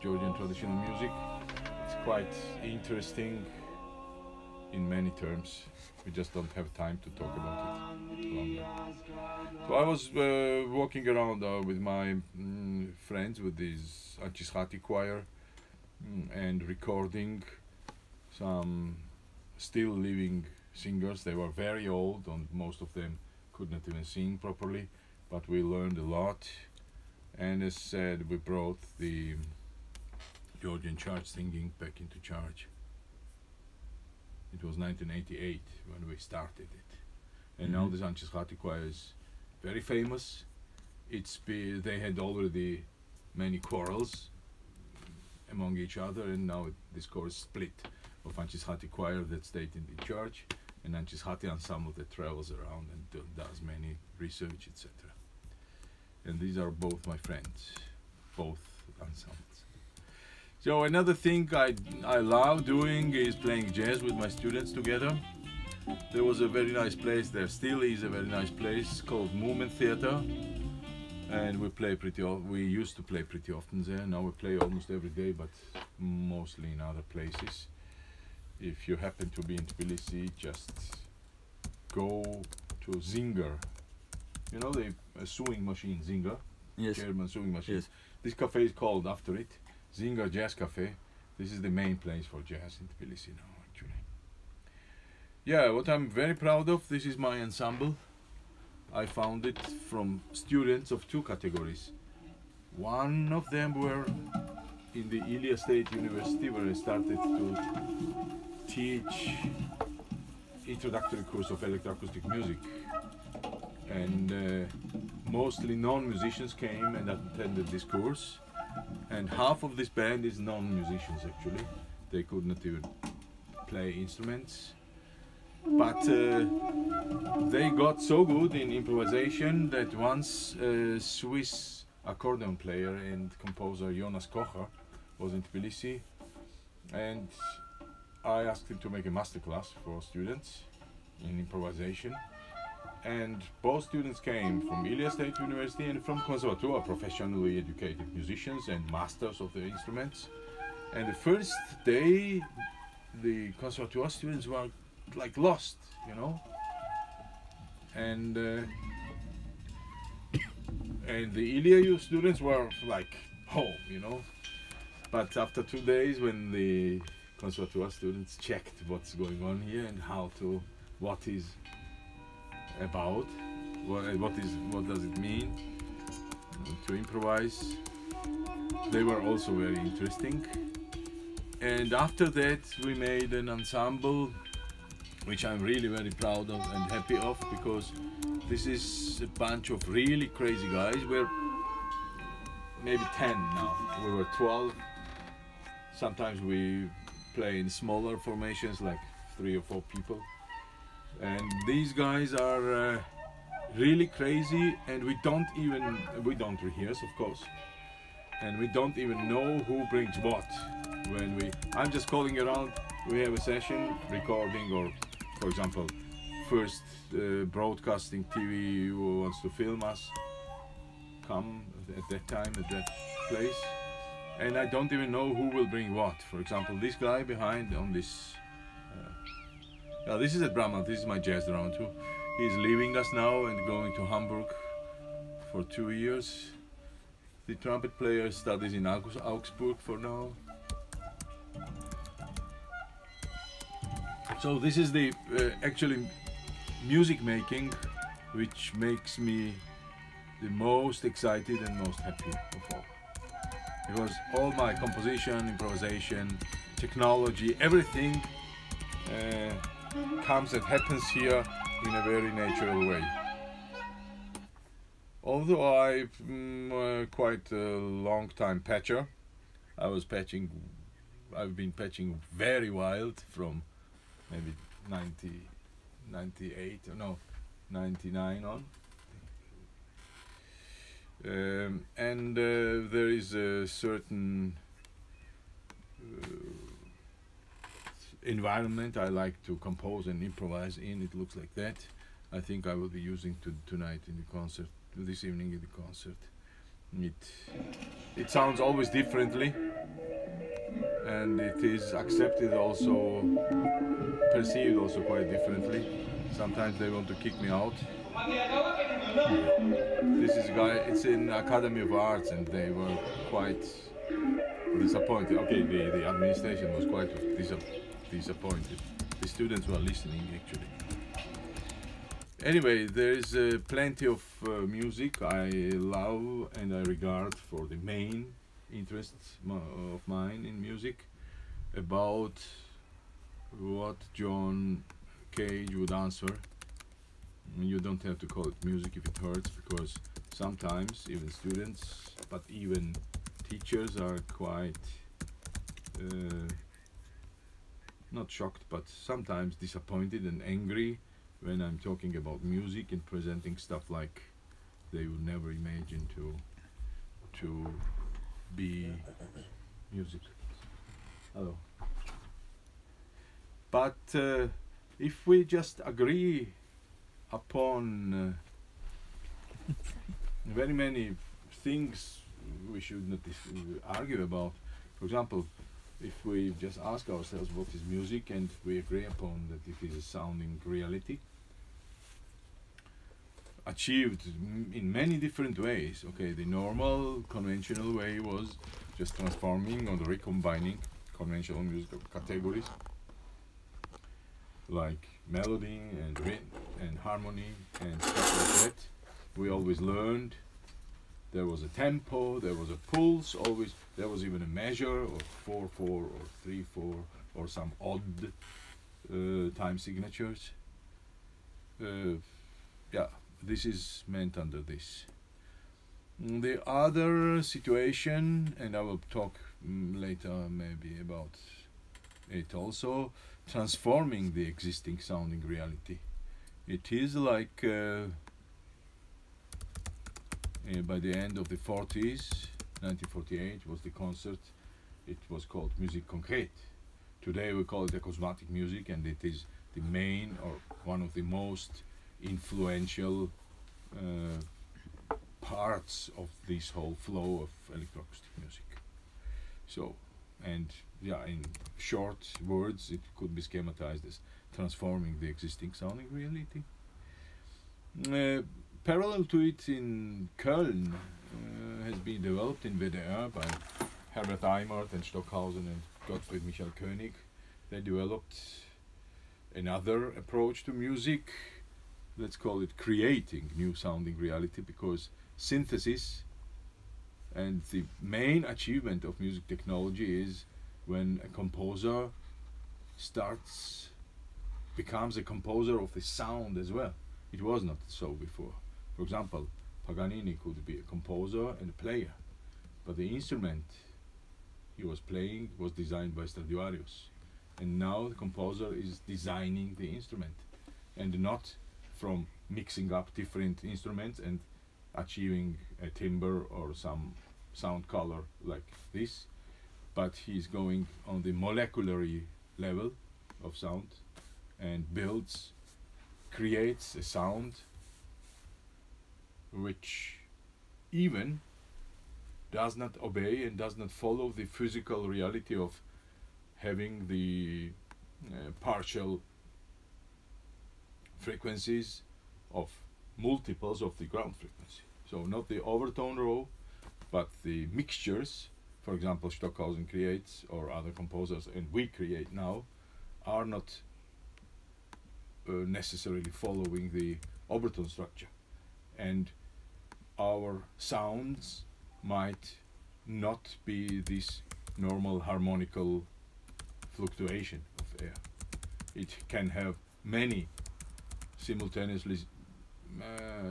Georgian traditional music. It's quite interesting in many terms. We just don't have time to talk about it longer. So I was walking around with my friends with this Anchishati choir and recording some still living singers. They were very old and most of them could not even sing properly, but we learned a lot. And as said, we brought the Georgian church singing back into church. It was 1988 when we started it. And now this Anchishati choir is very famous. They had already many quarrels among each other, and now this chorus split of Anchishati choir that stayed in the church and Anchishati ensemble that travels around and does many research, etc. And these are both my friends, both ensembles. So another thing I love doing is playing jazz with my students together. There was a very nice place, there still is a very nice place called Movement Theatre, and we used to play pretty often there. Now we play almost every day, but mostly in other places. If you happen to be in Tbilisi, just go to Zinger. You know the sewing machine, Zinger? Yes. German sewing machine. Yes. This cafe is called after it, Zinger Jazz Cafe. This is the main place for jazz in Tbilisi now, actually. Yeah, what I'm very proud of, this is my ensemble. I found it from students of two categories. One of them were in the Ilia State University, where I started to teach introductory course of electroacoustic music. And mostly non-musicians came and attended this course. And half of this band is non-musicians actually. They could not even play instruments. But they got so good in improvisation that once a Swiss accordion player and composer Jonas Kocher was in Tbilisi, and I asked him to make a masterclass for students in improvisation. And both students came from Ilia State University and from Conservatoire, professionally educated musicians and masters of the instruments. And the first day, the Conservatoire students were like lost, you know. And the Ilia students were like home, you know. But after 2 days, when the Conservatoire students checked what's going on here and what is about, what does it mean to improvise, they were also very interesting. And after that we made an ensemble which I'm really very proud of and happy of, because this is a bunch of really crazy guys. We're maybe 10 now, we were 12. Sometimes we play in smaller formations like 3 or 4 people. And these guys are really crazy, and we don't rehearse, of course, and we don't even know who brings what. I'm just calling around, we have a session, recording, or for example, first broadcasting TV who wants to film us, come at that time, at that place, and I don't even know who will bring what. For example, this guy behind on this, this is at Brahma, this is my jazz drummer too. He's leaving us now and going to Hamburg for 2 years. The trumpet player studies in Augsburg for now. So this is the actually music making which makes me the most excited and most happy of all. Because all my composition, improvisation, technology, everything comes and happens here in a very natural way. Although I'm quite a long time patcher, I've been patching very wild from maybe 98 or no, 99 on. And there is a certain environment I like to compose and improvise in. It looks like that. I think I will be using tonight in the concert, this evening in the concert. It sounds always differently, and it is accepted also, perceived also quite differently. Sometimes they want to kick me out. This is a guy, it's in Academy of Arts, and they were quite disappointed. Okay, the administration was quite disappointed. The students were listening actually. Anyway, there is plenty of music I love and I regard for the main interests of mine in music. About what John Cage would answer. You don't have to call it music if it hurts, because sometimes even students, but even teachers are quite not shocked, but sometimes disappointed and angry when I'm talking about music and presenting stuff like they would never imagine to be music. Hello. But if we just agree upon very many things we should not argue about. For example, if we just ask ourselves what is music, and we agree upon that it is a sounding reality, achieved in many different ways. Okay, the normal, conventional way was just transforming or recombining conventional musical categories like melody and rhythm and harmony and stuff like that. We always learned there was a tempo, there was a pulse, always there was even a measure of 4/4 or 3/4 or some odd time signatures. Yeah, this is meant under this. The other situation, and I will talk later maybe about it also, transforming the existing sounding reality. It is like by the end of the 40s, 1948 was the concert. It was called Musique Concrète. Today we call it acousmatic music, and it is the main or one of the most influential parts of this whole flow of electroacoustic music. So, and yeah, in short words, it could be schematized as transforming the existing sounding reality. Parallel to it in Köln has been developed in WDR by Herbert Eimert and Stockhausen and Gottfried Michael König. They developed another approach to music. Let's call it creating new sounding reality, because synthesis and the main achievement of music technology is when a composer becomes a composer of the sound as well. It was not so before. For example, Paganini could be a composer and a player, but the instrument he was playing was designed by Stradivarius, and now the composer is designing the instrument, and not from mixing up different instruments and achieving a timbre or some sound color like this, but he's going on the molecular level of sound and creates a sound which even does not obey and does not follow the physical reality of having the partial frequencies of multiples of the ground frequency. So not the overtone row, but the mixtures, for example, Stockhausen creates, or other composers, and we create now, are not necessarily following the overtone structure. And our sounds might not be this normal harmonical fluctuation of air. It can have many simultaneously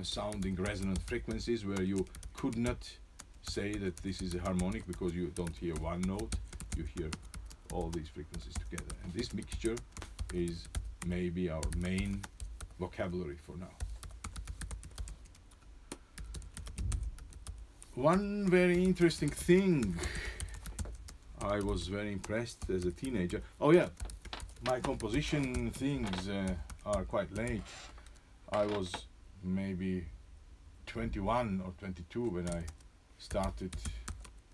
sounding resonant frequencies where you could not say that this is a harmonic, because you don't hear one note, you hear all these frequencies together. And this mixture is maybe our main vocabulary for now. One very interesting thing, I was very impressed as a teenager. Oh yeah, my composition things are quite late. I was maybe 21 or 22 when I started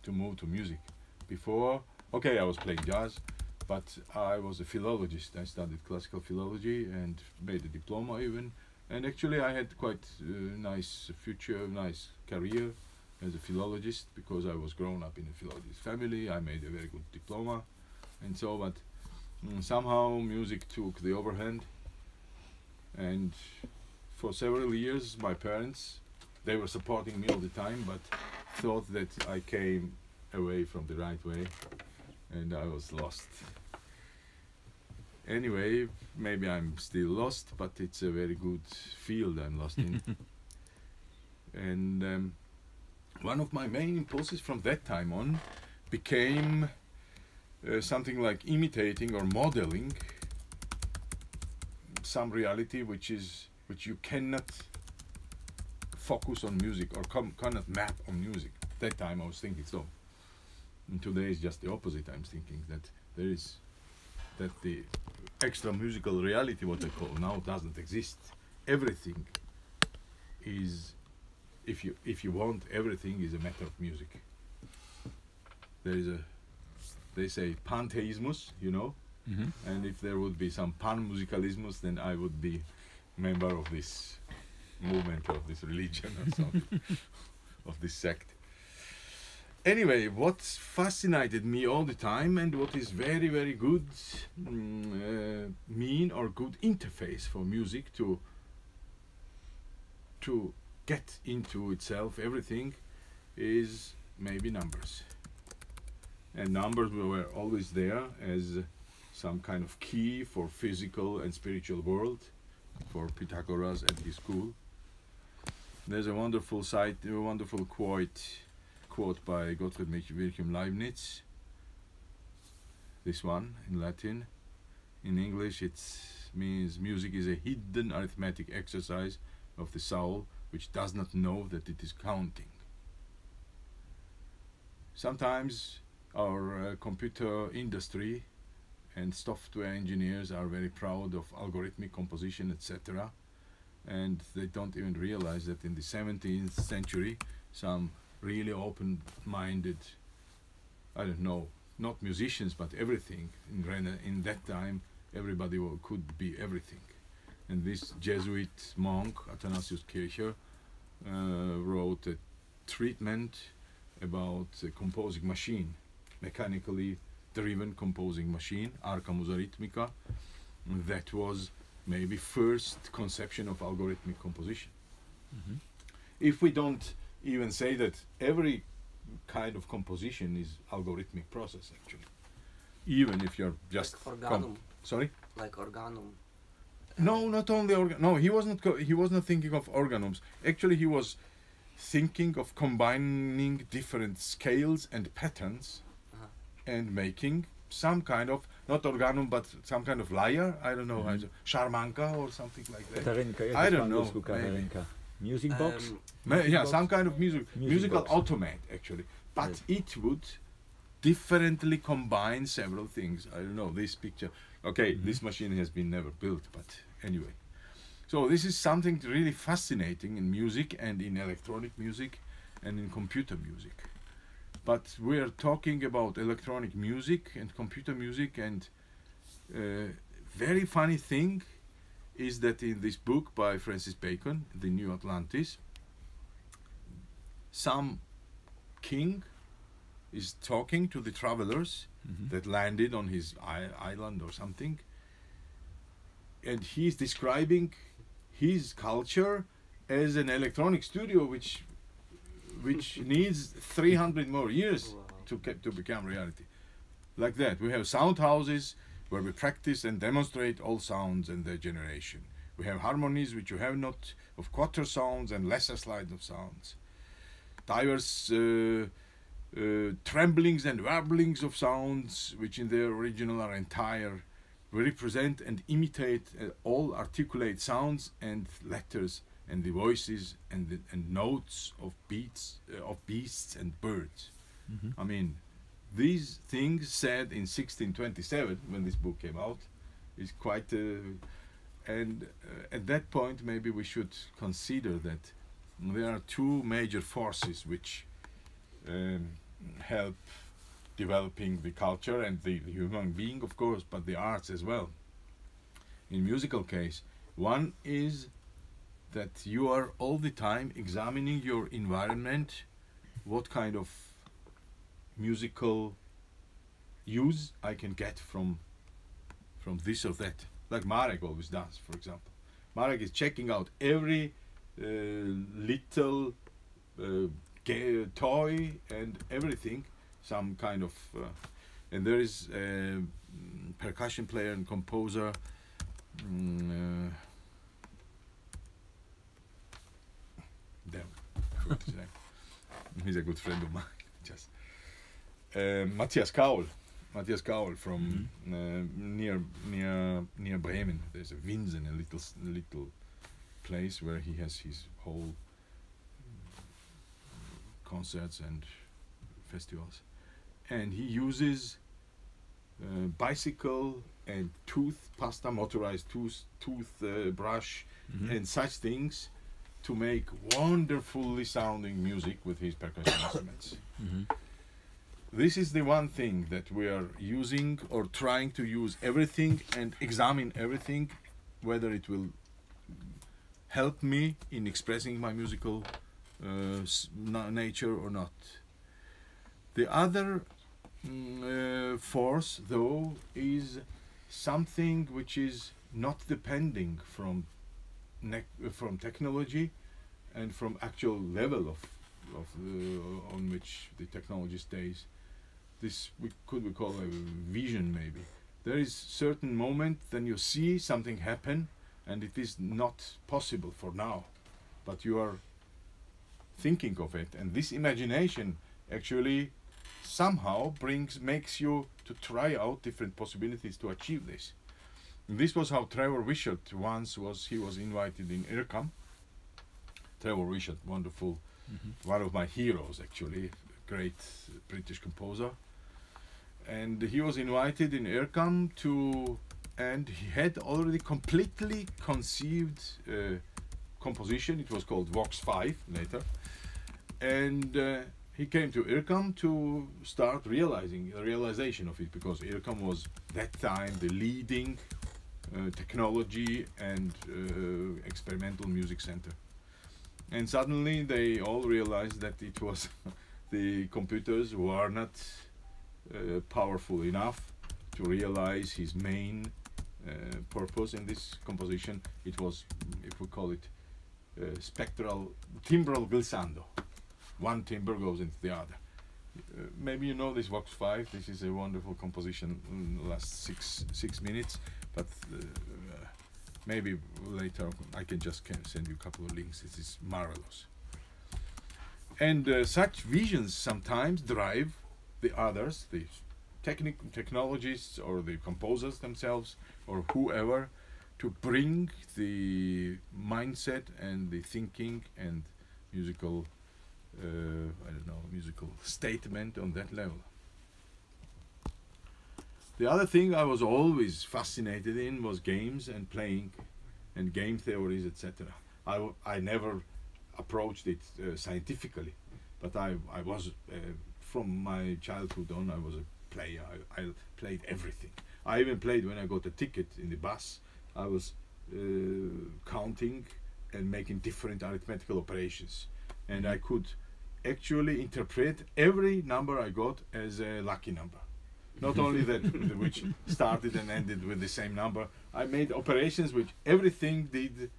to move to music. Before, Okay, I was playing jazz, but I was a philologist. I studied classical philology and made a diploma even. And actually, I had quite nice future, nice career as a philologist because I was grown up in a philologist family. I made a very good diploma, and so. But somehow music took the overhand, and for several years, my parents, they were supporting me all the time, but thought that I came away from the right way, and I was lost. Anyway, maybe I'm still lost, but it's a very good field I'm lost in. And one of my main impulses from that time on became something like imitating or modeling some reality which you cannot focus on music or cannot map on music. That time I was thinking so. And today is just the opposite. I'm thinking that the extra musical reality, what I call now, doesn't exist. Everything is, if you want, everything is a matter of music. They say pantheismus, you know, and if there would be some pan-musicalismus, then I would be member of this movement, of this religion or something, of this sect. Anyway, what fascinated me all the time, and what is very, very good mean or good interface for music to get into itself everything, is maybe numbers. And numbers were always there as some kind of key for physical and spiritual world, for Pythagoras and his school. There's a wonderful quote by Gottfried Wilhelm Leibniz. This one in Latin. In English it means music is a hidden arithmetic exercise of the soul which does not know that it is counting. Sometimes our computer industry and software engineers are very proud of algorithmic composition, etc. And they don't even realize that in the 17th century some really open-minded, I don't know, not musicians but everything, in that time everybody could be everything. And this Jesuit monk, Athanasius Kircher, wrote a treatment about a composing machine, mechanically driven composing machine, Arca Musa Rhythmica. That was maybe first conception of algorithmic composition. If we don't even say that every kind of composition is algorithmic process, actually, even if you're just like organum. Sorry? Like organum. No, not only organ. No, he was not thinking of organums. Actually, he was thinking of combining different scales and patterns and making some kind of, not organum, but some kind of lyre. I don't know, Sharmanka or something like that. I don't know. Maybe. Music box? Yeah, some kind of musical automate, actually. But it would differently combine several things. I don't know, this picture. Okay, this machine has been never built, but anyway. So this is something really fascinating in music and in electronic music and in computer music. But we are talking about electronic music and computer music, and very funny thing is that in this book by Francis Bacon, The New Atlantis, some king is talking to the travelers that landed on his island or something, and he's describing his culture as an electronic studio which needs 300 more years to become reality. Like that, we have sound houses where we practice and demonstrate all sounds and their generation. We have harmonies which you have not, of quarter sounds and lesser slides of sounds. Diverse tremblings and warblings of sounds which in their original are entire. We represent and imitate all articulate sounds and letters and the voices and notes of beasts and birds. I mean, these things said in 1627 when this book came out is quite and at that point maybe we should consider that there are two major forces which help developing the culture and the human being, of course, but the arts as well. In musical case, one is that you are all the time examining your environment, what kind of musical use I can get from this or that. Like Marek always does, for example. Marek is checking out every little toy and everything, some kind of, and there is a percussion player and composer, damn, I forgot his name. He's a good friend of mine. Just Matthias Kaul from near Bremen. There's a Winsen, a little place where he has his whole concerts and festivals, and he uses bicycle and motorized tooth brush and such things to make wonderfully sounding music with his percussion instruments. This is the one thing that we are using or trying to use everything and examine everything, whether it will help me in expressing my musical nature or not. The other force, though, is something which is not depending from technology and from actual level of on which the technology stays. This we call a vision, maybe. There is certain moment then you see something happen and it is not possible for now, but you are thinking of it, and this imagination actually somehow makes you to try out different possibilities to achieve this. And this was how Trevor Wishart once was. He was invited in IRCAM. Trevor Wishart, wonderful, one of my heroes actually, great British composer. And he was invited in IRCAM and he had already completely conceived composition. It was called Vox 5 later. And he came to IRCAM to start realization of it, because IRCAM was that time the leading technology and experimental music center. And suddenly they all realized that it was the computers were not powerful enough to realize his main purpose in this composition. It was, if we call it, spectral timbral glissando. One timbre goes into the other. Maybe you know this Vox 5. This is a wonderful composition in the last six minutes, but maybe later I can send you a couple of links. This is marvelous. And such visions sometimes drive the others, the technologists or the composers themselves or whoever, to bring the mindset and the thinking and musical musical statement on that level. The other thing I was always fascinated in was games and playing and game theories, etc. I never approached it scientifically, but I was from my childhood on, I was a player. I played everything. I even played when I got a ticket in the bus. I was counting and making different arithmetical operations, and I could actually interpret every number I got as a lucky number. Not only that, which started and ended with the same number. I made operations which everything did,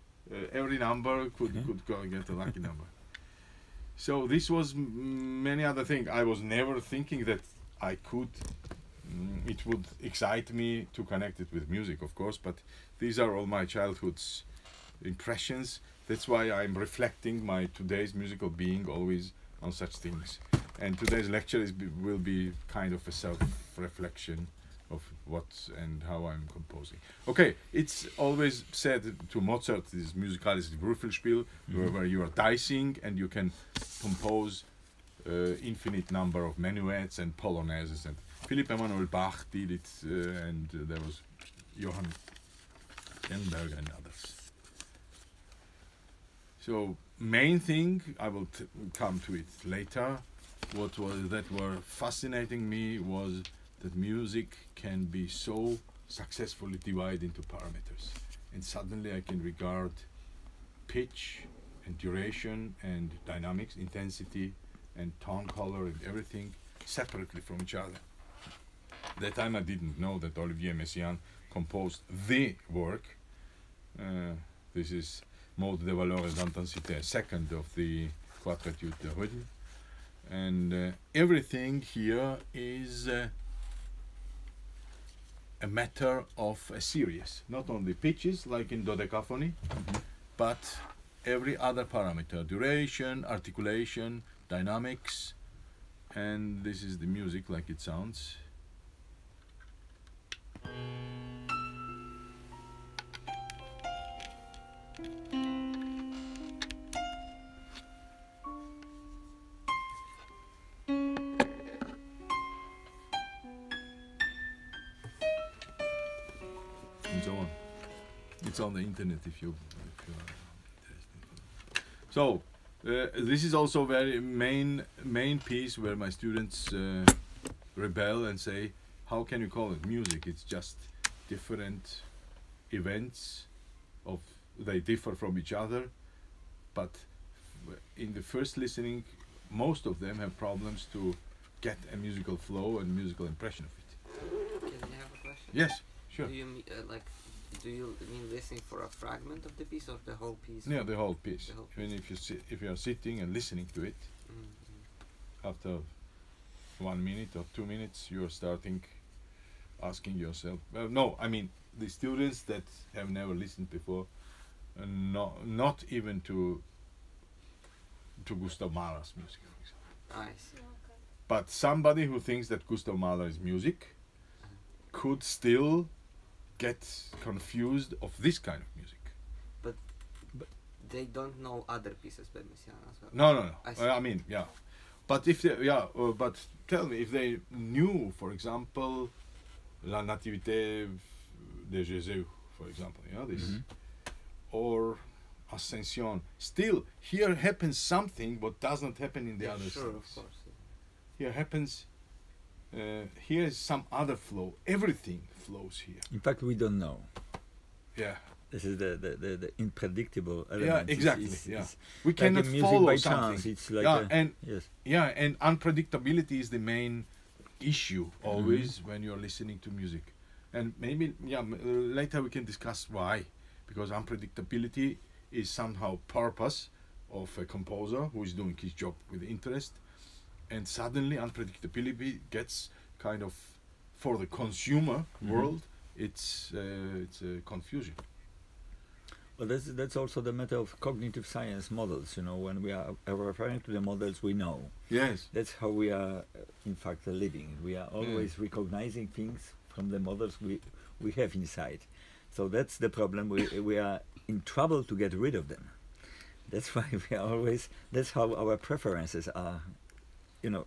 every number could go and get a lucky number. So this was many other things. I was never thinking that I could, it would excite me to connect it with music, of course, but these are all my childhood's impressions. That's why I'm reflecting my today's musical being always on such things. And today's lecture will be kind of a self-reflection of what and how I'm composing. Okay, it's always said to Mozart, this Musicales Würfelspiel, where you are dicing and you can compose infinite number of minuets and polonaises. And Philipp Emanuel Bach did it, and there was Johann Sternberger and others. So main thing, I will come to it later, that were fascinating me was that music can be so successfully divided into parameters, and suddenly I can regard pitch and duration and dynamics, intensity and tone color and everything separately from each other. That time I didn't know that Olivier Messiaen composed the work. This is Mode de valeur et d'intensité, second of the Quadrature de Rhythm. And everything here is a matter of a series, not only pitches like in dodecaphony, but every other parameter, duration, articulation, dynamics, and this is the music like it sounds. And so on. It's on the internet if you are interested. So this is also very main piece where my students rebel and say, how can you call it music? It's just different events they differ from each other, but in the first listening most of them have problems to get a musical flow and musical impression of it. Can I have a question? Yes, sure. Do you do you mean listening for a fragment of the piece or the whole piece? Yeah, the whole piece. The whole Even if you are sitting and listening to it, after 1 minute or 2 minutes, you are starting asking yourself. Well, no, I mean the students that have never listened before, not even to Gustav Mahler's music, for example. I see. Okay. But somebody who thinks that Gustav Mahler is music could still get confused of this kind of music. But they don't know other pieces by Messiaen as well. No. I see. I mean, yeah. But if they, but tell me, if they knew, for example, La Nativité de Jésus, for example, this, or Ascension, still here happens something what does not happen in the Yeah, other sure, things. of course. Here happens. Here is some other flow. Everything flows here. In fact, we don't know. Yeah. This is the unpredictable element. Yeah, exactly. It's We like cannot music follow by something. chance. It's like and yes. and unpredictability is the main issue always when you're listening to music. And maybe later we can discuss why, because unpredictability is somehow purpose of a composer who is doing his job with interest, and suddenly unpredictability gets kind of, for the consumer world, it's a confusion. Well, that's also the matter of cognitive science models. When we are referring to the models we know, Yes. that's how we are, in fact, living. We are always recognizing things from the models we have inside. So that's the problem. We are in trouble to get rid of them. That's why we are always. That's how our preferences are,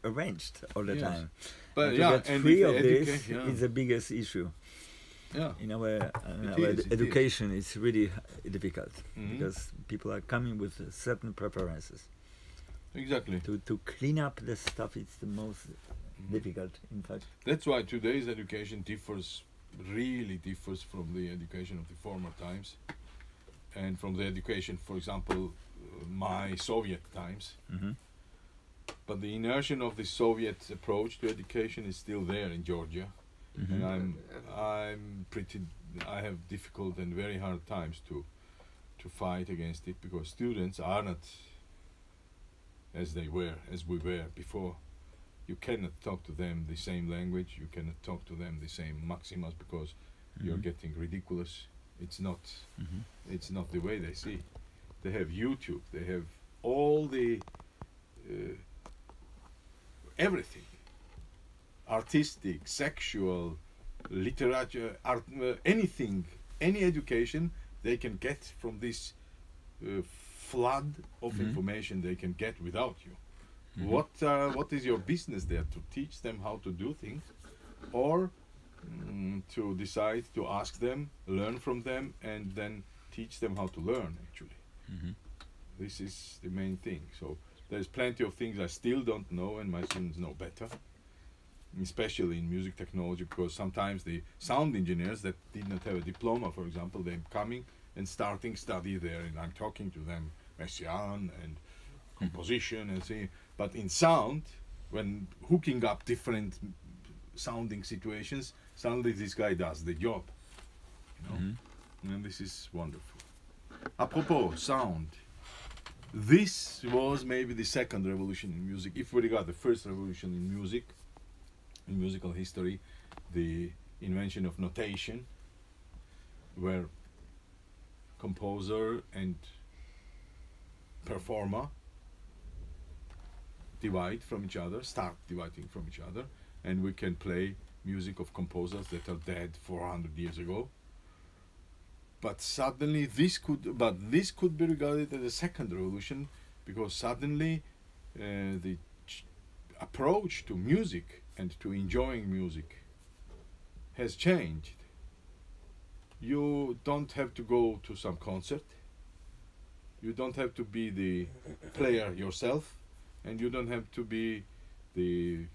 arranged all the time. But and to get free of this is the biggest issue. Yeah. In our is, education, it's really difficult Mhm. because people are coming with certain preferences. Exactly. To clean up the stuff, it's the most difficult, in fact. That's why today's education really differs from the education of the former times, and from the education, for example, my Soviet times. But the inertia of the Soviet approach to education is still there in Georgia, and I have difficult and very hard times to fight against it, because students are not as we were before. You cannot talk to them the same language. You cannot talk to them the same maximas, because you're getting ridiculous. It's not the way they see. They have YouTube. They have all the everything, artistic, sexual, literature, art, anything, any education they can get from this flood of information they can get without you. What is your business there? To teach them how to do things, or to decide to ask them, learn from them, and then teach them how to learn, actually. This is the main thing. So There's plenty of things I still don't know, and my students know better, especially in music technology, because sometimes the sound engineers that did not have a diploma, for example, they're coming and starting study there, and I'm talking to them Messiaen and composition and see. But in sound, when hooking up different sounding situations, suddenly this guy does the job, you know? And this is wonderful. Apropos sound, this was maybe the second revolution in music. If we regard the first revolution in music, in musical history, the invention of notation, where composer and performer divide from each other, start dividing from each other, and we can play music of composers that are dead 400 years ago. But suddenly this could be regarded as a second revolution, because suddenly the approach to music and to enjoying music has changed. You don't have to go to some concert. You don't have to be the player yourself, and you don't have to be the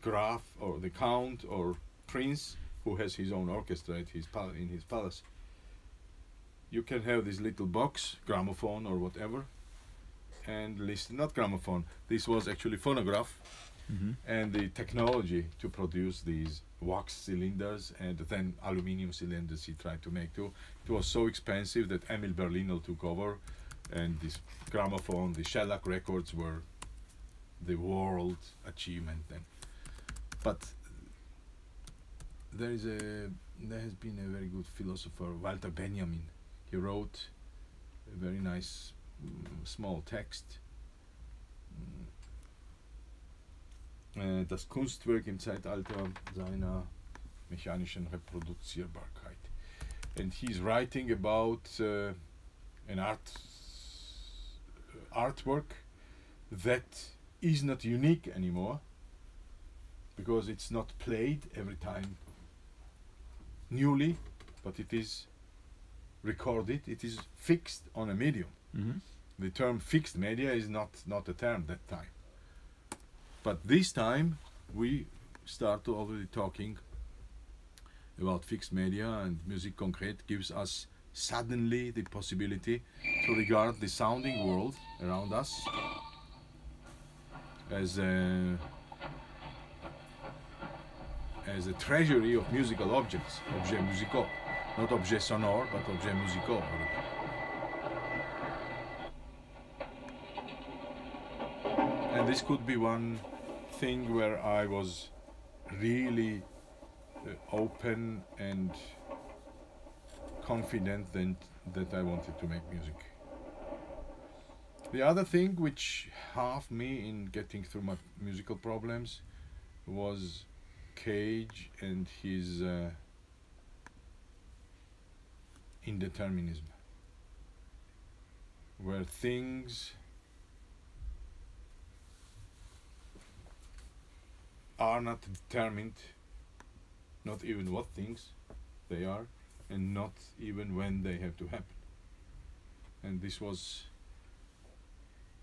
Graf or the Count or Prince who has his own orchestra at in his palace. You can have this little box, gramophone or whatever, and listen. Not gramophone, this was actually phonograph, and the technology to produce these wax cylinders and then aluminium cylinders he tried to make too. It was so expensive that Emil Berliner took over, and this gramophone, the shellac records were the world achievement then. But there has been a very good philosopher, Walter Benjamin. He wrote a very nice small text, das Kunstwerk im Zeitalter seiner mechanischen Reproduzierbarkeit. And he's writing about an artwork that is not unique anymore, because it's not played every time newly, but it is recorded, it is fixed on a medium. The term fixed media is not a term that time. But this time we start already talking about fixed media, and Music Concrete gives us suddenly the possibility to regard the sounding world around us as a treasury of musical objects, objets musicaux. Not objets sonores, but objets musicaux. And this could be one thing where I was really open and confident that I wanted to make music. The other thing which helped me in getting through my musical problems was Cage and his indeterminism, where things are not determined, not even what things they are, and not even when they have to happen. And this was,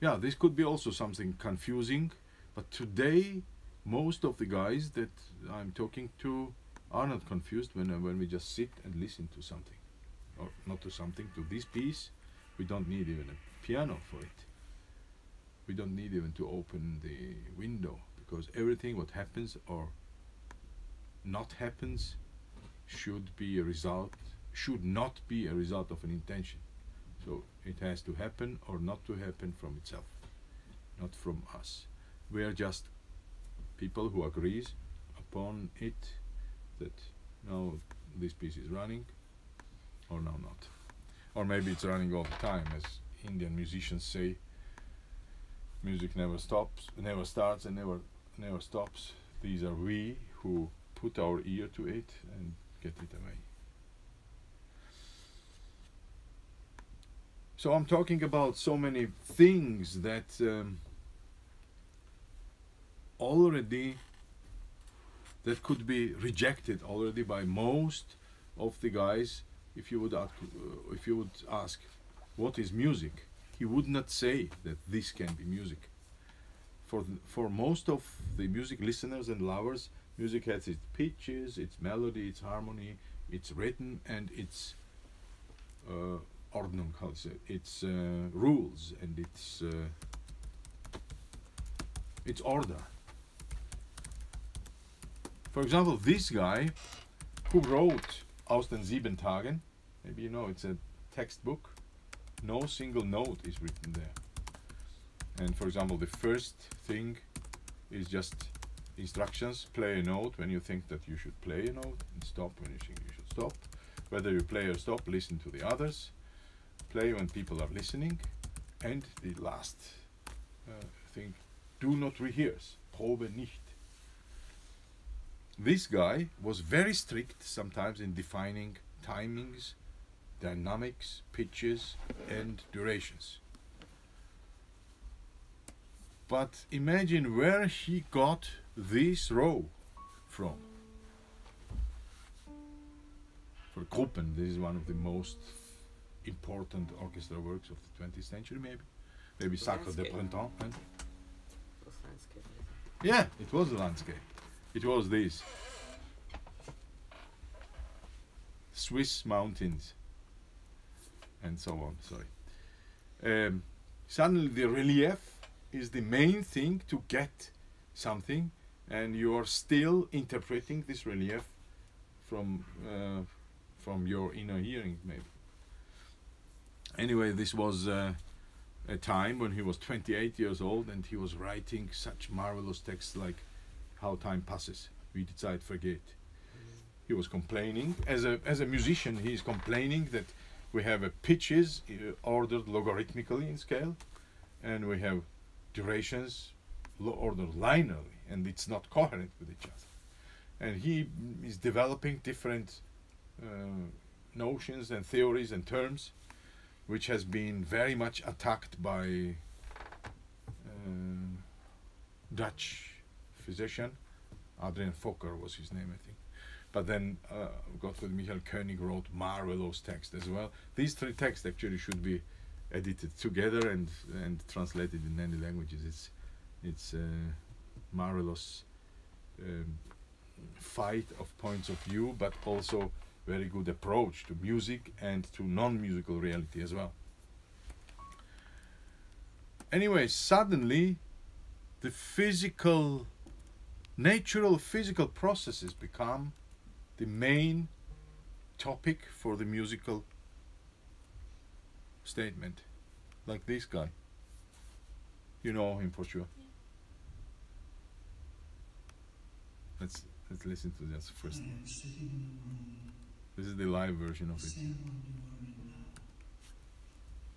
yeah, this could be also something confusing, but today most of the guys that I'm talking to are not confused when we just sit and listen to something, or not to something, to this piece. We don't need even a piano for it. We don't need even to open the window, because everything what happens or not happens should be a result, should not be a result of an intention. So it has to happen or not to happen from itself, not from us. We are just people who agrees upon it, that now this piece is running or now not. Or maybe it's running all the time, as Indian musicians say, music never stops, never starts and never stops. These are we who put our ear to it and get it away. So I'm talking about so many things that already, that could be rejected already by most of the guys. If you would ask what is music, he would not say that this can be music. for most of the music listeners and lovers, music has its pitches, its melody, its harmony, its rhythm, and its Ordnung, how to say, its rules and its order. For example, this guy who wrote Aus den 7 Tagen, maybe you know, it's a textbook. No single note is written there. And for example, the first thing is just instructions: play a note when you think that you should play a note, and stop when you think you should stop. Whether you play or stop, listen to the others. Play when people are listening. And the last thing, do not rehearse. Probe nicht. This guy was very strict sometimes in defining timings, dynamics, pitches, and durations. But imagine where he got this row from. For Gruppen, this is one of the most important orchestra works of the 20th century, maybe Sacre de Printemps. And yeah, it was a landscape. It was this Swiss mountains and so on. Sorry. Suddenly the relief is the main thing to get something, and you are still interpreting this relief from your inner hearing, maybe. Anyway, this was a time when he was 28 years old, and he was writing such marvelous texts like "How Time Passes," "Wie die Zeit vergeht." He was complaining, as a musician, he is complaining that we have pitches ordered logarithmically in scale, and we have durations ordered linearly, and it's not coherent with each other. And he is developing different notions and theories and terms, which has been very much attacked by Dutch physician, Adrian Fokker was his name, I think. But then Gottfried Michael Koenig wrote marvelous text as well. These 3 texts actually should be edited together and translated in many languages. It's a marvelous fight of points of view, but also very good approach to music and to non-musical reality as well. Anyway, suddenly the natural physical processes become the main topic for the musical statement. Like this guy. You know him for sure. Yeah. Let's listen to this first. This is the live version of it.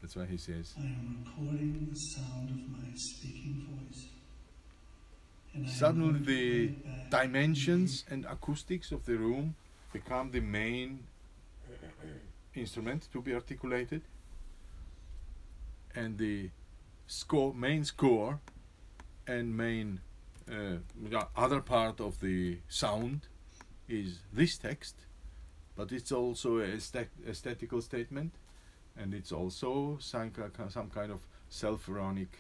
That's why he says, I am recording the sound of my speaking voice. And suddenly the dimensions and acoustics of the room become the main instrument to be articulated, and the main score and main other part of the sound is this text, but it's also a aesthetical statement, and it's also some kind of self-ironic,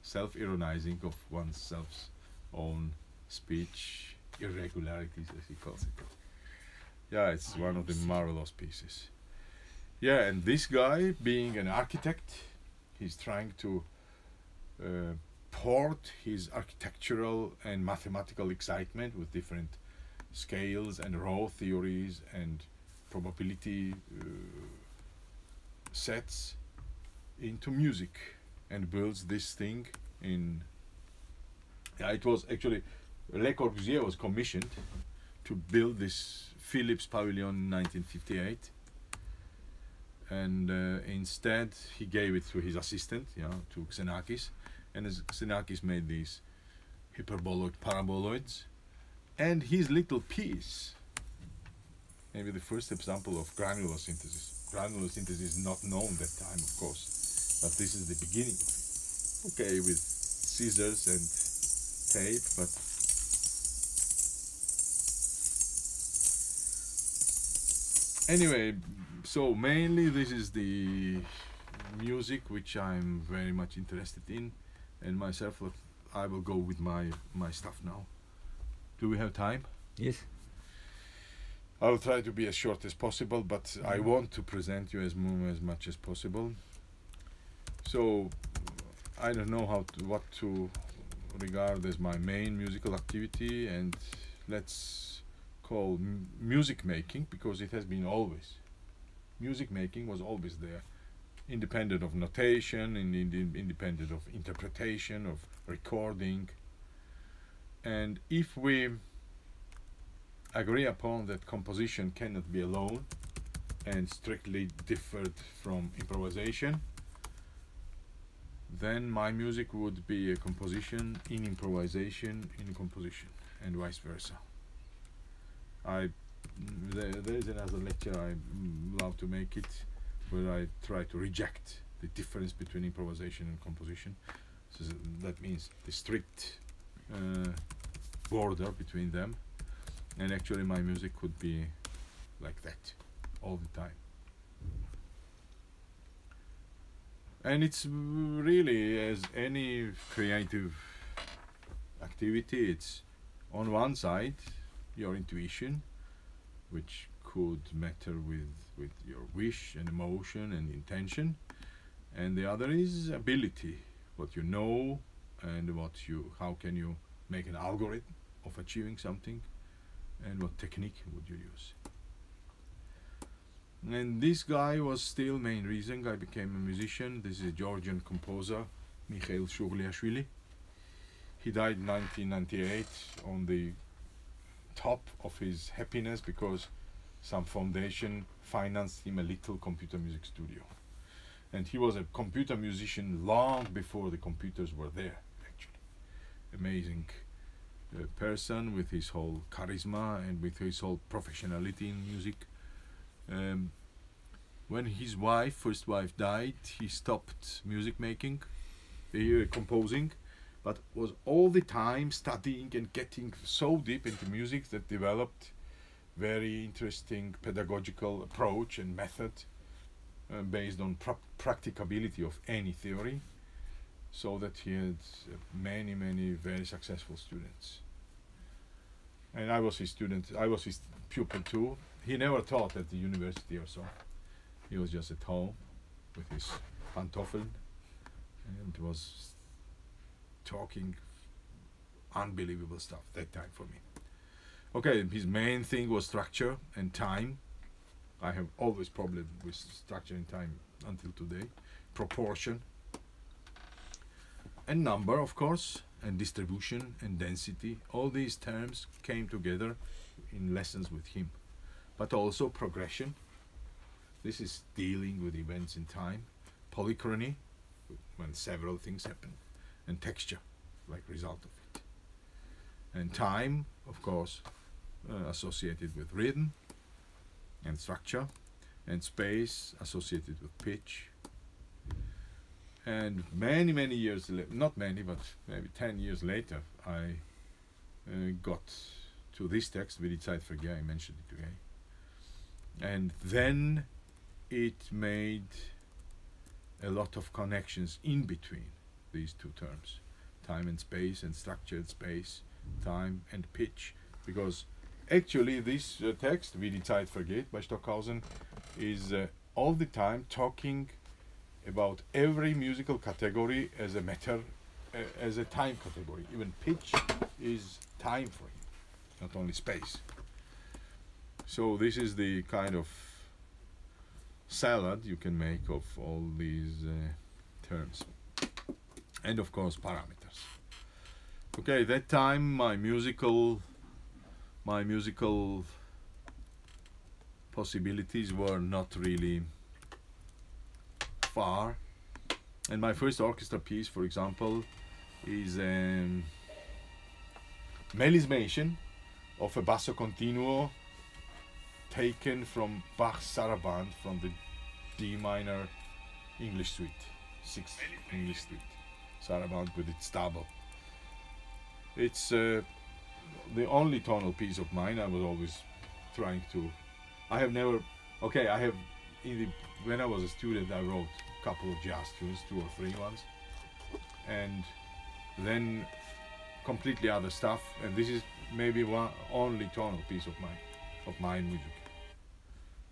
self-ironizing of oneself's own speech irregularities, as he calls it. Yeah, it's one of the marvelous pieces. Yeah, and this guy, being an architect, he's trying to port his architectural and mathematical excitement with different scales and raw theories and probability sets into music, and builds this thing in. Yeah, it was actually Le Corbusier was commissioned to build this Philips Pavilion in 1958, and instead he gave it to his assistant, to Xenakis, and Xenakis made these hyperboloid paraboloids, and his little piece, maybe the first example of granular synthesis. Granular synthesis is not known that time, of course, but this is the beginning of it. Okay, with scissors and tape, but anyway, so mainly this is the music which I'm very much interested in, and myself, I will go with my stuff now. Do we have time? Yes. I will try to be as short as possible, but I want to present you as much as possible. So I don't know what to regard as my main musical activity, and let's call music making, because it has been always. Music making was always there, independent of notation, independent of interpretation, of recording. And if we agree upon that composition cannot be alone and strictly differed from improvisation, then my music would be a composition in improvisation in composition, and vice versa. There is another lecture I love to make it, where I try to reject the difference between improvisation and composition. So that means the strict border between them, and actually my music could be like that all the time. And it's really, as any creative activity, it's on one side your intuition, which could matter with your wish and emotion and intention, and the other is ability, what you know and how can you make an algorithm of achieving something, and what technique would you use. And this guy was still main reason I became a musician. This is a Georgian composer, Mikhail Shugliashvili. He died in 1998 on the top of his happiness, because some foundation financed him a little computer music studio. And he was a computer musician long before the computers were there, actually. Amazing person with his whole charisma and with his whole professionality in music. When his first wife died, he stopped music making, composing, but was all the time studying and getting so deep into music that developed very interesting pedagogical approach and method based on practicability of any theory, so that he had many very successful students. And I was his student, I was his pupil too. He never taught at the university or so. He was just at home with his pantoffel and was talking unbelievable stuff that time for me. Okay, his main thing was structure and time. I have always problem with structure and time until today. Proportion and number, of course, and distribution and density. All these terms came together in lessons with him. But also progression. This is dealing with events in time. Polychrony, when several things happen. And texture, like result of it. And time, of course, associated with rhythm and structure, and space associated with pitch. And many years not many, but maybe 10 years later, I got to this text, Wie die Zeit vergeht, I mentioned it today. And then it made a lot of connections in between these two terms, time and space, and structured space, time and pitch, because actually this text, Wie die Zeit vergeht by Stockhausen, is all the time talking about every musical category as a matter, as a time category. Even pitch is time for him, not only space. So this is the kind of salad you can make of all these terms. And of course parameters. Okay, that time my musical possibilities were not really far, and my first orchestra piece, for example, is melismation of a basso continuo taken from Bach's Saraband, from the D minor English suite, 6th English suite, Saraband with its double. It's the only tonal piece of mine. I was always trying to. I have never. Okay, I have. When I was a student, I wrote a couple of jazz tunes, 2 or 3 ones, and then completely other stuff. And this is maybe one only tonal piece of my music.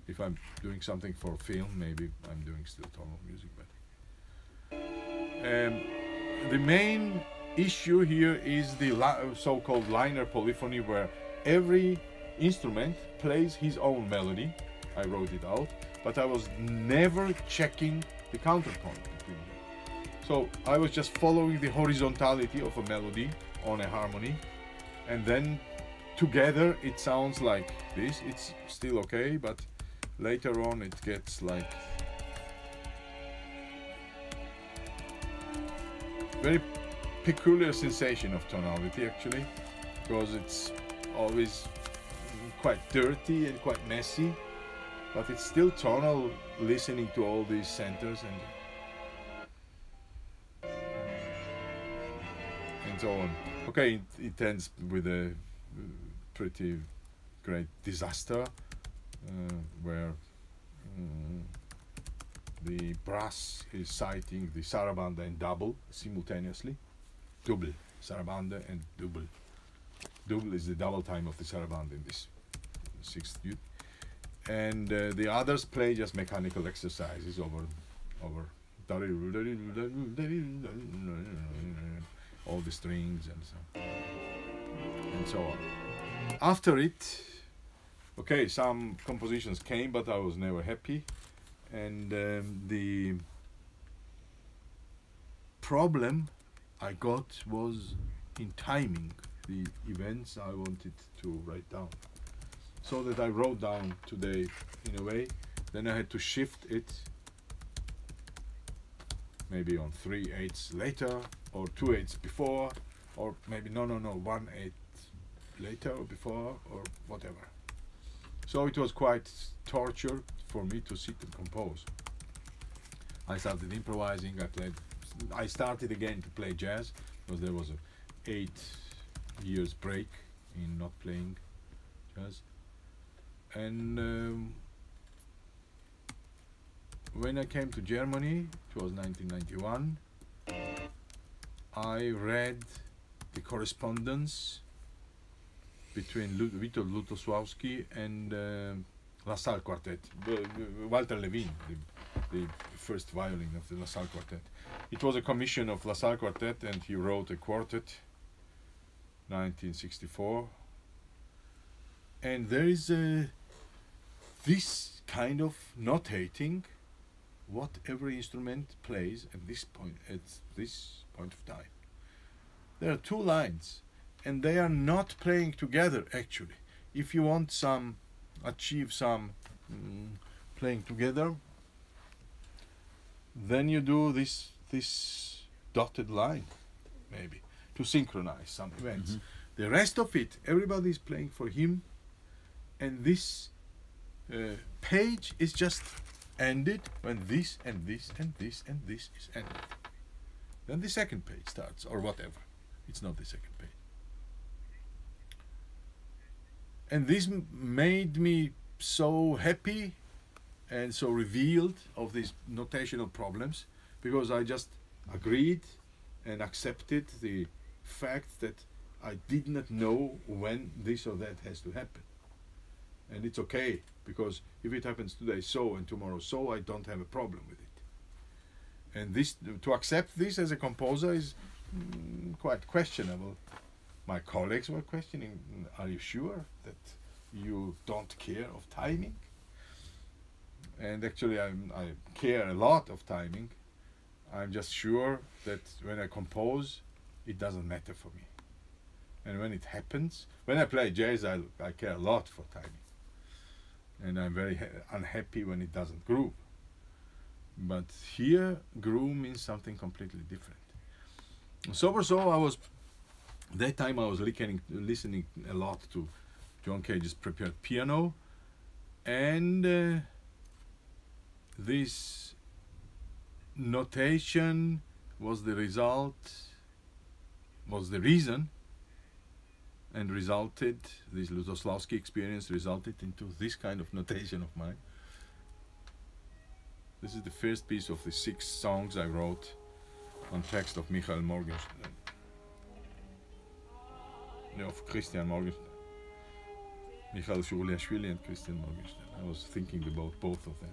If I'm doing something for film, maybe I'm doing still tonal music. But the main issue here is the so-called liner polyphony, where every instrument plays his own melody. I wrote it out, but I was never checking the counterpoint between them. So I was just following the horizontality of a melody on a harmony, and then together it sounds like this. It's still okay, but later on it gets like very peculiar sensation of tonality, actually, because it's always quite dirty and quite messy, but it's still tonal, listening to all these centers and so on. Okay, it ends with a pretty great disaster, where the brass is citing the sarabanda and double simultaneously. Double, sarabanda and double. Double is the double time of the sarabanda in this sixth etude. And the others play just mechanical exercises over all the strings and so on. After it, okay, some compositions came, but I was never happy. And the problem I got was in timing the events I wanted to write down. So that I wrote down today in a way, then I had to shift it maybe on 3/8 later, or 2/8 before, or maybe no 1/8 later or before, or whatever. So it was quite torture for me to sit and compose. I started improvising. I started again to play jazz, because there was a 8 years break in not playing jazz. And when I came to Germany, it was 1991, I read the correspondence between Witold Lutosławski and La Salle Quartet, Walter Levin, the first violin of the La Salle Quartet. It was a commission of La Salle Quartet, and he wrote a quartet, 1964. And there is this kind of notating what every instrument plays at this point of time. There are 2 lines, and they are not playing together actually. If you want achieve some playing together, then you do this dotted line, maybe, to synchronize some events. The rest of it, everybody is playing for him, and this page is just ended when this and this and this and this is ended. Then the second page starts, or whatever. It's not the second page. And this made me so happy and so revealed of these notational problems, because I just agreed and accepted the fact that I did not know when this or that has to happen. And it's okay, because if it happens today so and tomorrow so, I don't have a problem with it. And this, to accept this as a composer, is quite questionable. My colleagues were questioning, are you sure that you don't care of timing? And actually I care a lot of timing. I'm just sure that when I compose, it doesn't matter for me. And when it happens, when I play jazz, I care a lot for timing. And I'm very unhappy when it doesn't groove. But here, groove means something completely different. So that time I was listening a lot to John Cage's prepared piano, and this notation was the reason, and resulted, this Lutosławski experience resulted into this kind of notation of mine. This is the first piece of the 6 songs I wrote on text of Michael Morgenstern. of Christian Morgenstern. Michael Shurliashvili and Christian Morgenstern. I was thinking about both of them.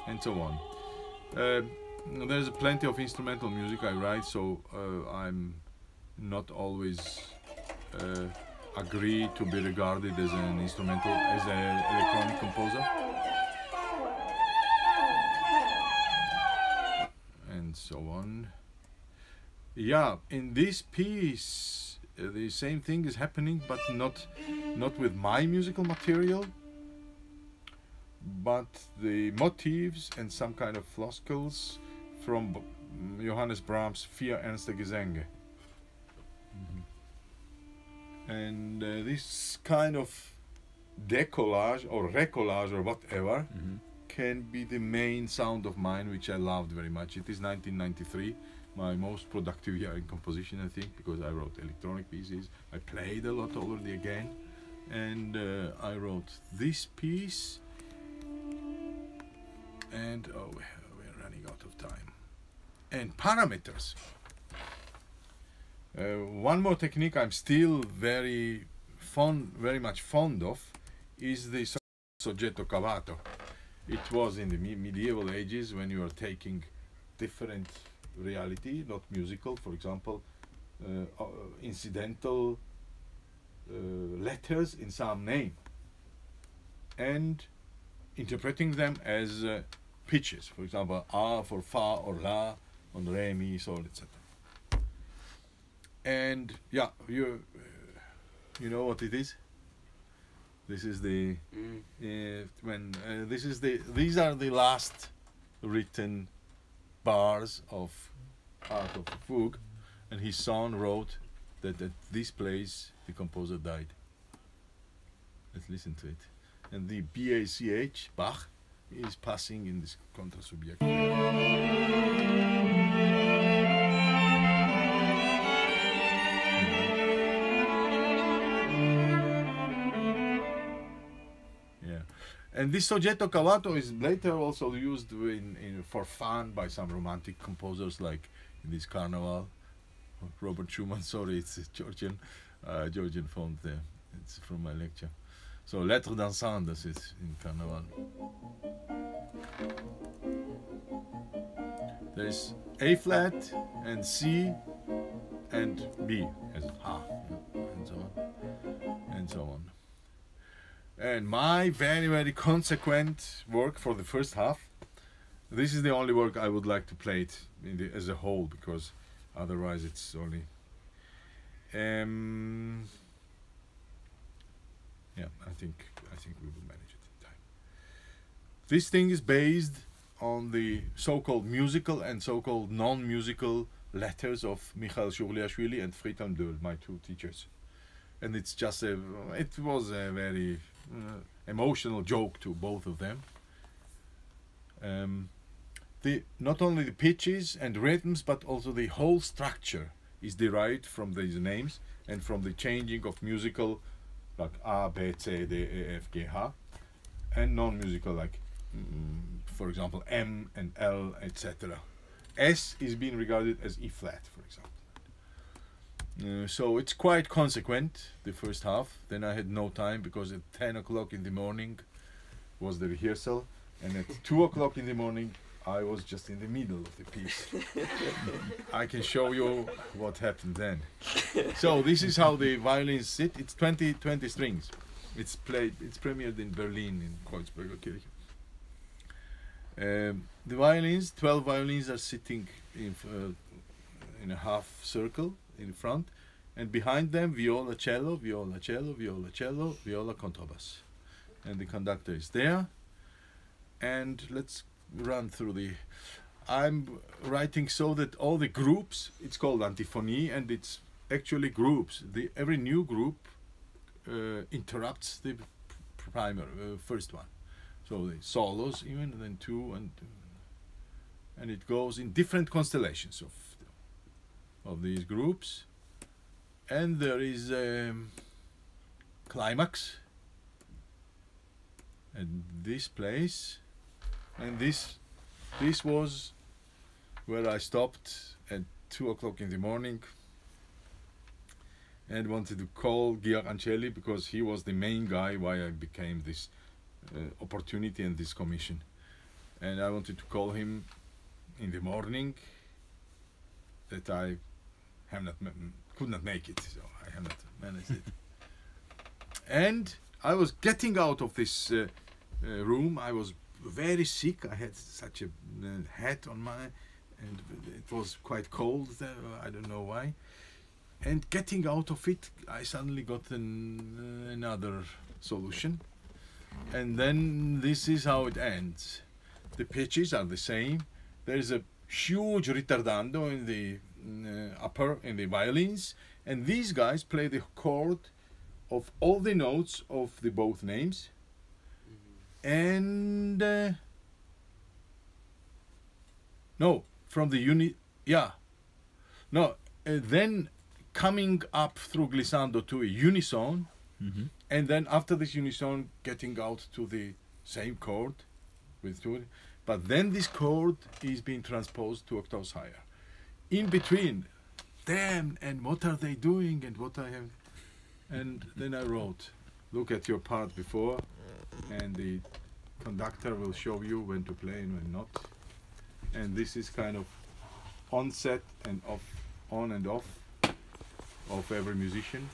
And so on. There's plenty of instrumental music I write, so I'm not always agree to be regarded as an instrumental, as an electronic composer. And so on. Yeah, in this piece, the same thing is happening, but not with my musical material, but the motifs and some kind of floskels from Johannes Brahms' Vier Ernste Gesänge. And this kind of decollage or recollage or whatever can be the main sound of mine, which I loved very much. It is 1993, my most productive year in composition, I think, because I wrote electronic pieces. I played a lot already again, and I wrote this piece. And oh, we're running out of time. And parameters. One more technique I'm still very much fond of, is the soggetto cavato. It was in the medieval ages when you are taking different reality, not musical, for example, incidental letters in some name, and interpreting them as pitches, for example, A for Fa or La, on Re, Mi, Sol, etc. And yeah, you know what it is. This is the these are the last written bars of Art of the Fugue, and his son wrote that at this place the composer died. Let's listen to it. And the BACH, Bach, is passing in this contrasubject. Yeah. And this soggetto cavato is later also used for fun by some romantic composers, like in this Carnival. Robert Schumann, sorry, it's Georgian font there. It's from my lecture. So, Lettres dansantes is in Carnival. There's A flat and C and B as Ha, and so on, and so on. And my very, very consequent work for the first half, this is the only work I would like to play it as a whole, because otherwise it's only... yeah, I think we will manage it in time. This thing is based on the so-called musical and so-called non-musical letters of Michael Shurliashvili and Friedhelm Döhl, my two teachers. And it's just it was a very emotional joke to both of them. Not only the pitches and rhythms, but also the whole structure is derived from these names and from the changing of musical, like A, B, C, D, E, F, G, H, and non-musical, like for example M and L, etc. S is being regarded as E flat, for example. So it's quite consequent, the first half. Then I had no time, because at 10 o'clock in the morning was the rehearsal, and at 2 o'clock in the morning I was just in the middle of the piece. I can show you what happened then. So this is how the violins sit. It's 20 strings. It's premiered in Berlin, in Kreuzberger Kirche. The violins, 12 violins, are sitting in a half circle in front, and behind them viola, cello, viola, cello, viola, cello, viola, contrabass. And the conductor is there. And let's run through the... I'm writing so that all the groups, it's called antiphonie, and it's actually groups. Every new group interrupts the first one. So the solos even, and then two, and it goes in different constellations of these groups. And there is a climax at this place, and this was where I stopped at 2 o'clock in the morning and wanted to call Georg Ancelli because he was the main guy why I became this opportunity and this commission. And I wanted to call him in the morning that I have not could not make it, so I have not managed it. And I was getting out of this room. I was very sick. I had such a hat on my, and it was quite cold there. I don't know why. And getting out of it, I suddenly got another solution. And then this is how it ends. The pitches are the same. There is a huge ritardando in the upper in the violins, and these guys play the chord of all the notes of the both names. And no, from the then coming up through glissando to a unison, and then after this unison getting out to the same chord with two, but then this chord is being transposed 2 octaves higher. In between, damn, and what are they doing, and what I have, and then I wrote, look at your part before, and the conductor will show you when to play and when not. And this is kind of onset and off, on and off of every musician.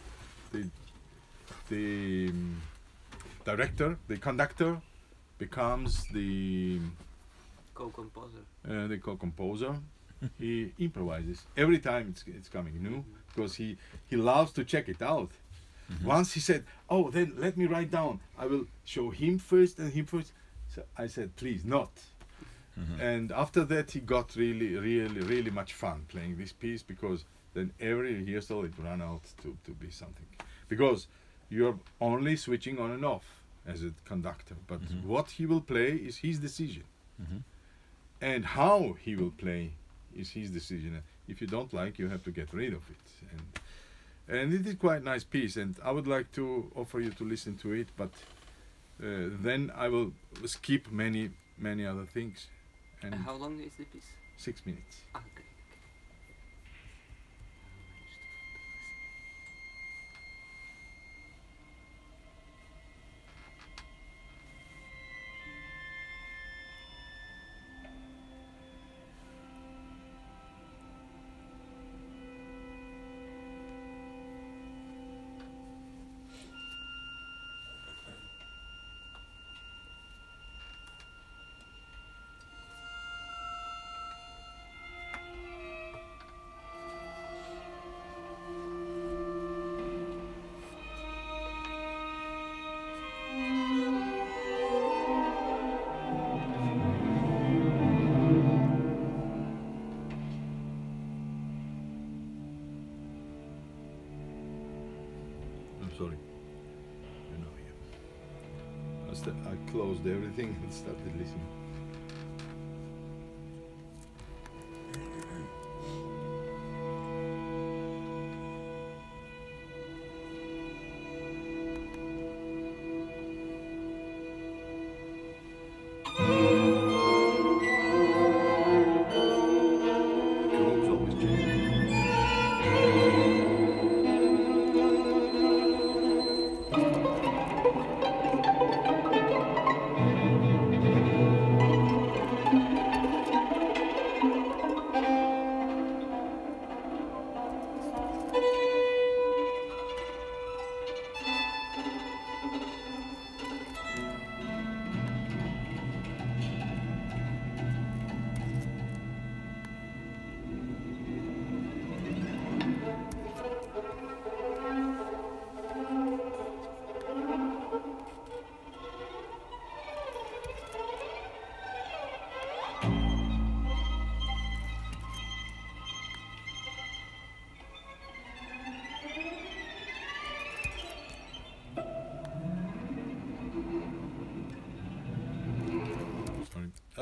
The director, the conductor, becomes the co-composer. He improvises every time it's coming new, because he loves to check it out. Once he said, oh, then let me write down, I will show him first and him first. So I said, please not. And after that he got really much fun playing this piece, because then every rehearsal it ran out to be something, because you're only switching on and off as a conductor, but what he will play is his decision, and how he will play is his decision. If you don't like, you have to get rid of it. And it is quite a nice piece, and I would like to offer you to listen to it, but then I will skip many other things. And how long is the piece? 6 minutes. Ah, okay. Sorry. I closed everything and started listening. Chords always change.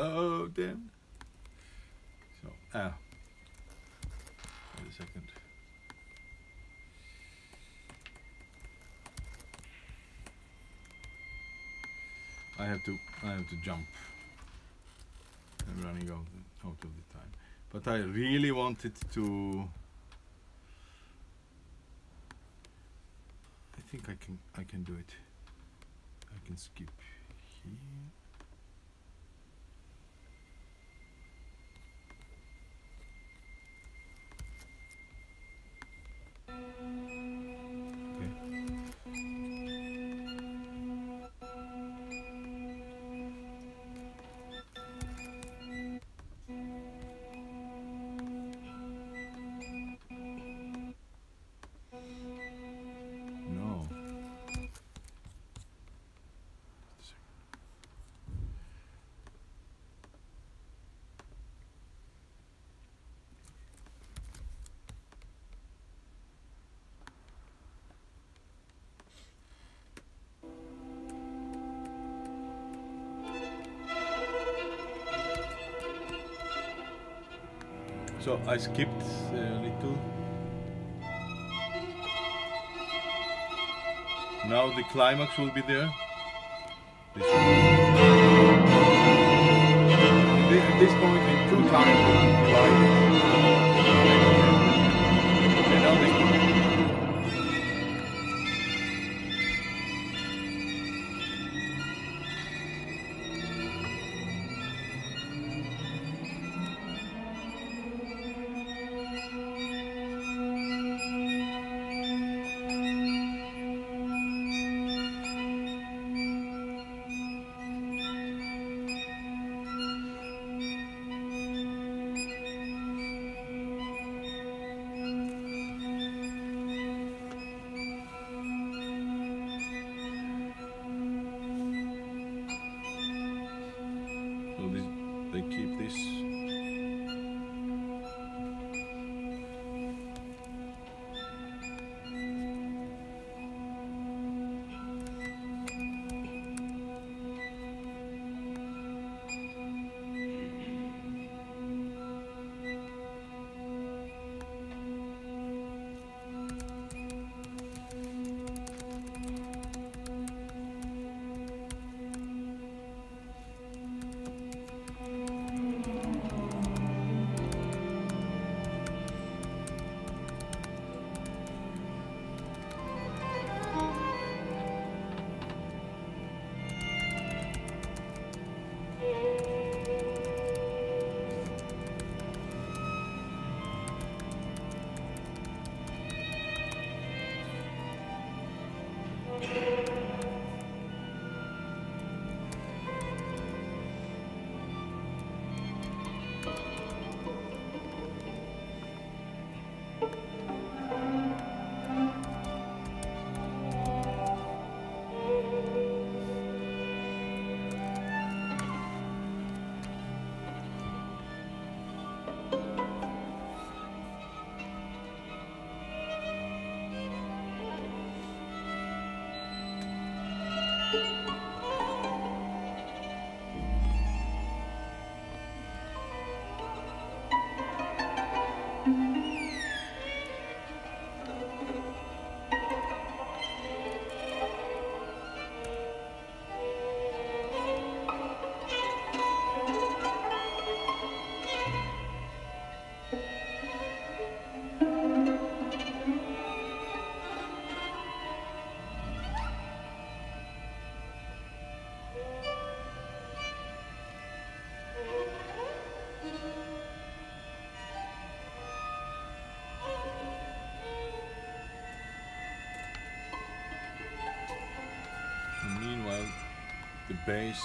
Oh, damn. So, wait a second. I have to jump. I'm running out of the time. but I really wanted to. I think I can do it. I can skip here. No. So I skipped a little. Now the climax will be there. This one. At this point in 2 times it will be like. And now this one. So they keep this. Meanwhile, the bass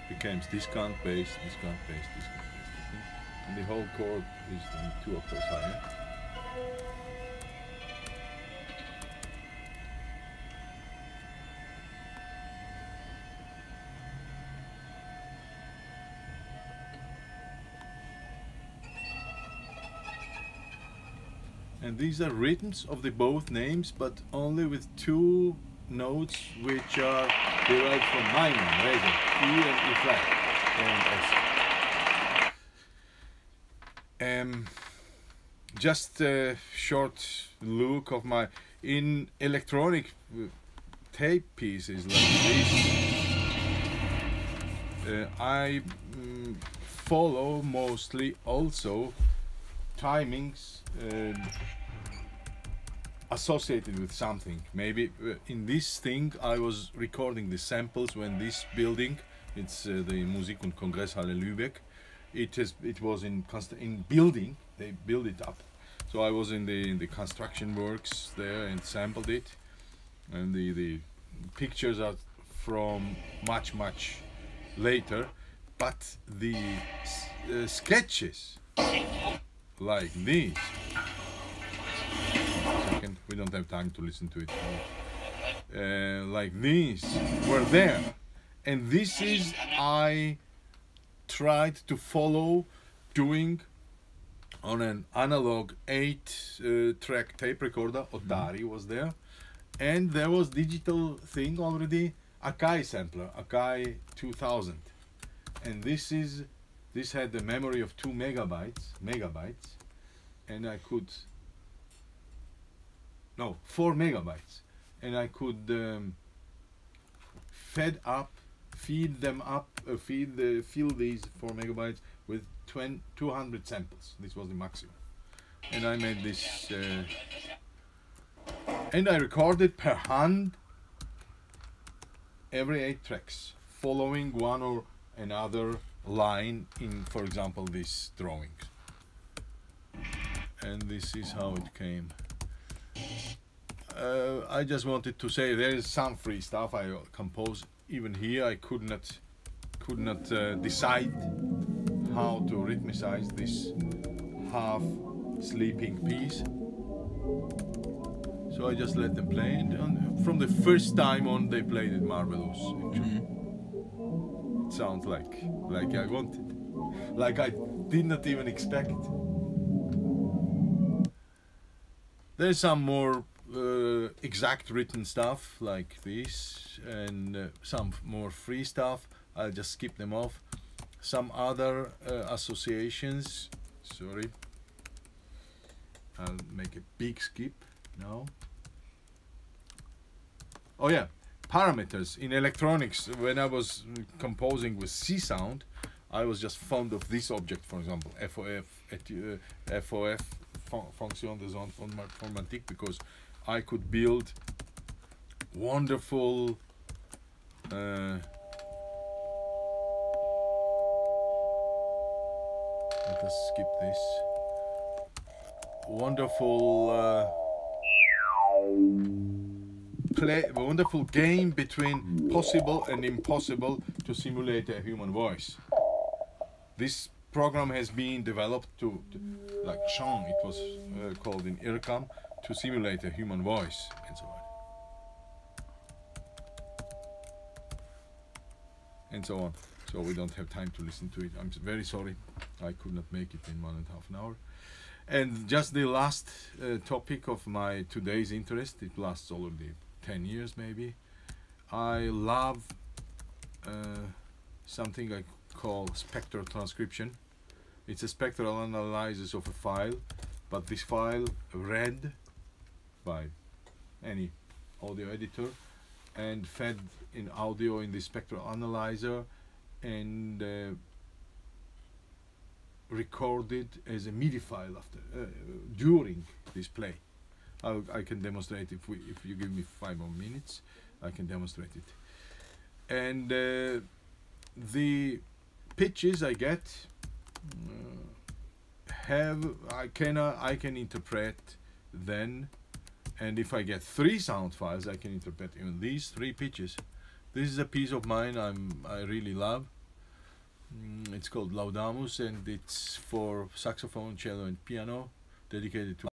becomes discount bass, discount bass, discount bass, and the whole chord is then 2 octaves higher. And these are rhythms of the both names, but only with 2 notes which are derived from minor, major, E and E flat, and S. Just a short look of my in electronic tape pieces like this. I follow mostly also timings associated with something. Maybe in this thing I was recording the samples when this building, it's the Musik- und Kongresshalle Lübeck, it was in building, they build it up. So I was in the construction works there and sampled it, and the pictures are from much later, but the sketches like these. Second, we don't have time to listen to it. Like these were there, and this is I tried to follow doing on an analog 8-track tape recorder. Otari was there, and there was digital thing already, Akai sampler, Akai 2000, and this had a memory of 2 megabytes, and I could 4 megabytes, and I could fill these 4 megabytes with 200 samples. This was the maximum, and I made this and I recorded per hand every 8 tracks, following one or another line in, for example, these drawings. And this is how it came. I just wanted to say there is some free stuff I composed. Even here I could not decide how to rhythmicize this half sleeping piece, so I just let them play, and from the first time on they played it marvelous. Actually, it sounds like I wanted, like I did not even expect. There's some more exact written stuff like this, and some more free stuff. I'll just skip them off. Some other associations, sorry, I'll make a big skip now. Oh yeah, parameters in electronics. When I was composing with C sound, I was just fond of this object, for example, FOF, Fonction des ondes formatiques, because I could build wonderful let us skip this. Wonderful game between possible and impossible to simulate a human voice. This program has been developed to like Chant, it was called in IRCAM, to simulate a human voice and so on. And so on. So we don't have time to listen to it. I'm very sorry. I could not make it in 1.5 hours. And just the last topic of my today's interest, it lasts already 10 years maybe. I love something I call spectral transcription. It's a spectral analysis of a file, but this file read by any audio editor and fed in audio in the spectral analyzer, and recorded as a MIDI file after during this play. I can demonstrate if you give me 5 more minutes. I can demonstrate it. And the pitches I get I can interpret then, and if I get 3 sound files, I can interpret even these 3 pitches. This is a piece of mine I really love. It's called Laudamus, and it's for saxophone, cello, and piano, dedicated to